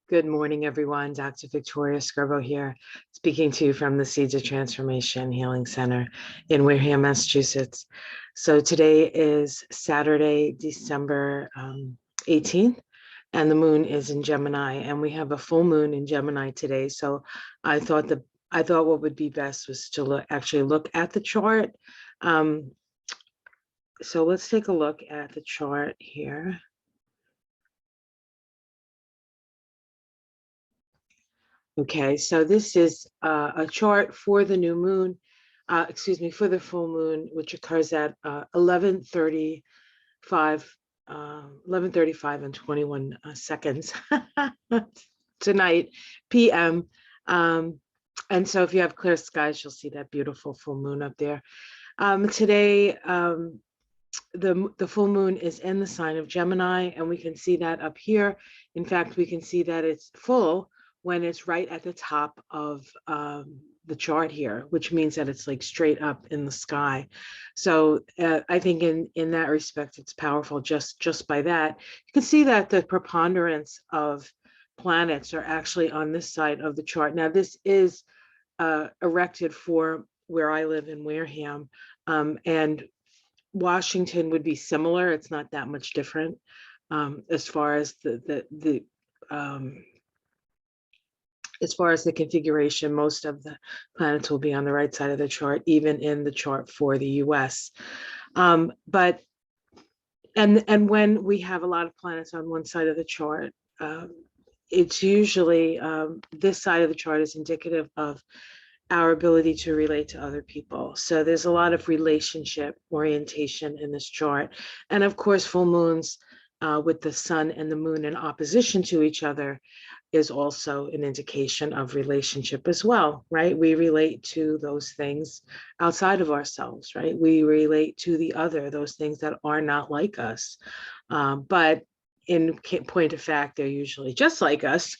Good morning, everyone. Dr. Victoria Scarbo here, speaking to you from the Seeds of Transformation Healing Center in Wareham, Massachusetts. So today is Saturday, December 18th, and the moon is in Gemini, and we have a full moon in Gemini today. So I thought what would be best was to actually look at the chart. So let's take a look at the chart here. Okay, so this is a chart for the new moon, for the full moon, which occurs at 11:35 and 21 seconds tonight, p.m. And so if you have clear skies, you'll see that beautiful full moon up there. Today, the full moon is in the sign of Gemini, and we can see that up here. In fact, we can see that it's full when it's right at the top of the chart here, which means that it's like straight up in the sky. So I think in that respect, it's powerful just by that. You can see that the preponderance of planets are actually on this side of the chart. Now, this is erected for where I live in Wareham, and Washington would be similar. It's not that much different as far as as far as the configuration. Most of the planets will be on the right side of the chart, even in the chart for the US. But when we have a lot of planets on one side of the chart, it's usually this side of the chart is indicative of our ability to relate to other people. So there's a lot of relationship orientation in this chart. And of course, full moons with the sun and the moon in opposition to each other is also an indication of relationship as well, right? We relate to those things outside of ourselves, right? We relate to the other, those things that are not like us. But in point of fact, they're usually just like us.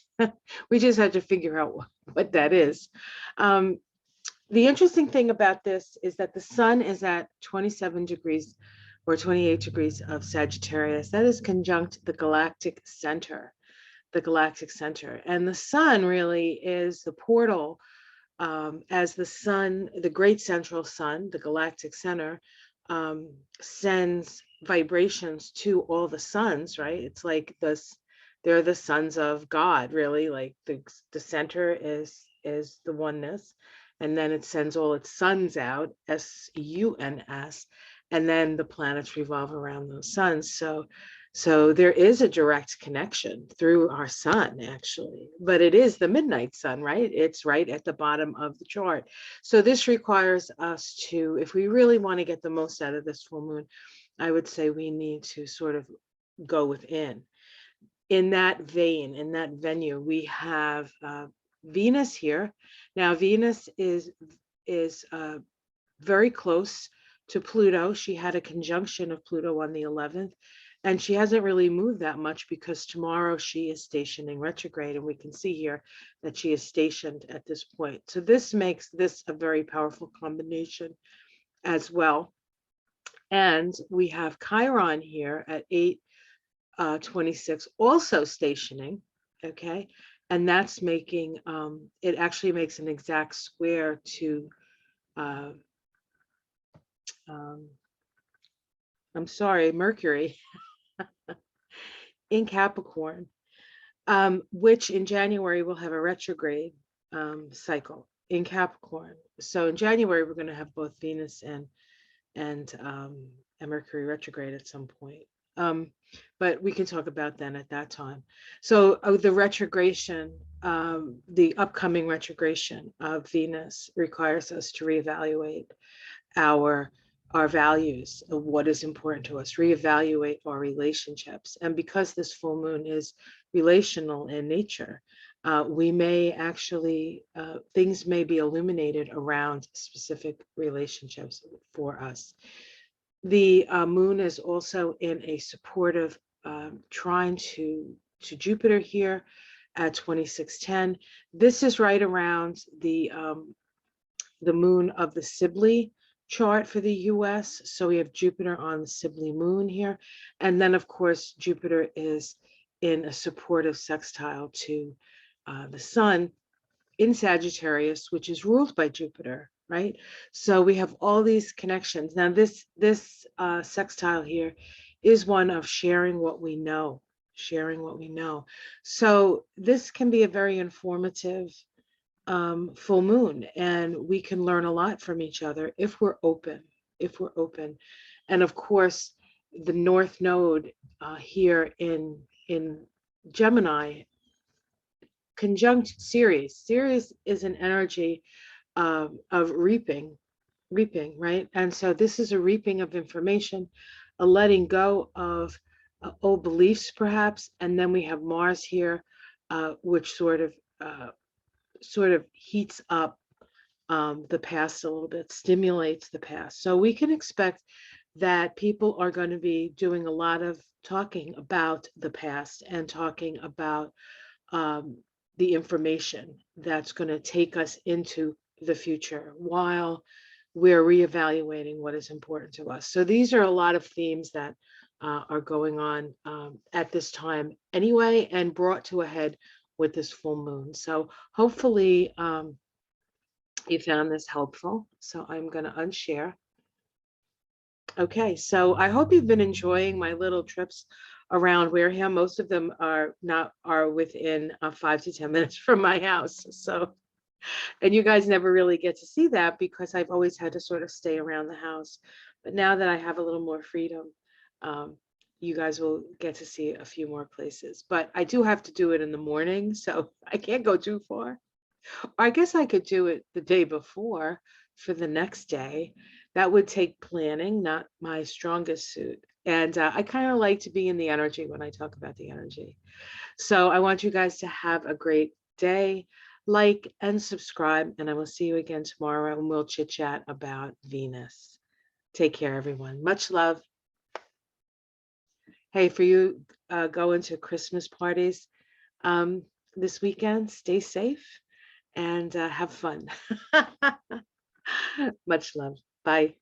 We just have to figure out what that is. The interesting thing about this is that the sun is at 27 degrees or 28 degrees of Sagittarius. That is conjunct the Galactic Center, And the sun really is the portal, as the sun, the great central sun, the Galactic Center, sends vibrations to all the suns, right? It's like they're the sons of God, really. Like the center is the oneness, and then it sends all its suns out, SUNS, and then the planets revolve around those suns. So there is a direct connection through our sun, actually, but it is the midnight sun, right? It's right at the bottom of the chart. So this requires us to, if we really want to get the most out of this full moon, I would say we need to sort of go within. In that vein, in that venue, we have Venus here. Now, Venus is very close to Pluto. She had a conjunction of Pluto on the 11th, and she hasn't really moved that much because tomorrow she is stationing retrograde, and we can see here that she is stationed at this point. So this makes this a very powerful combination as well. And we have Chiron here at 8:26, also stationing, okay? And that's making, it actually makes an exact square to, Mercury in Capricorn, which in January will have a retrograde cycle in Capricorn. So in January, we're going to have both Venus and Mercury retrograde at some point. But we can talk about that at that time. So the retrogression, the upcoming retrogression of Venus requires us to reevaluate our values of what is important to us, reevaluate our relationships. And because this full moon is relational in nature, we may actually, things may be illuminated around specific relationships for us. The moon is also in a supportive trine to Jupiter here at 2610. This is right around the moon of the Sibley chart for the US. So we have Jupiter on the Sibley moon here. And then of course, Jupiter is in a supportive sextile to the sun in Sagittarius, which is ruled by Jupiter, right? So we have all these connections. Now, this sextile here is one of sharing what we know, sharing what we know. So this can be a very informative full moon, and we can learn a lot from each other if we're open, if we're open. And of course, the North Node here in Gemini conjunct Ceres. Ceres is an energy of reaping, right? And so this is a reaping of information, a letting go of old beliefs, perhaps. And then we have Mars here, which sort of heats up the past a little bit, stimulates the past. So we can expect that people are going to be doing a lot of talking about the past and talking about the information that's going to take us into the future while we're reevaluating what is important to us. So these are a lot of themes that are going on at this time anyway, and brought to a head with this full moon. So hopefully you found this helpful. So I'm going to unshare. Okay, so I hope you've been enjoying my little trips around Wareham. Most of them are within 5 to 10 minutes from my house. So, and you guys never really get to see that because I've always had to sort of stay around the house. But now that I have a little more freedom, you guys will get to see a few more places. But I do have to do it in the morning, so I can't go too far. I guess I could do it the day before for the next day. That would take planning, not my strongest suit. And I kind of like to be in the energy when I talk about the energy. So I want you guys to have a great day. Like and subscribe, and I will see you again tomorrow, and we'll chit chat about Venus. Take care, everyone. Much love. Hey, for you going to Christmas parties this weekend, stay safe and have fun. Much love. Bye.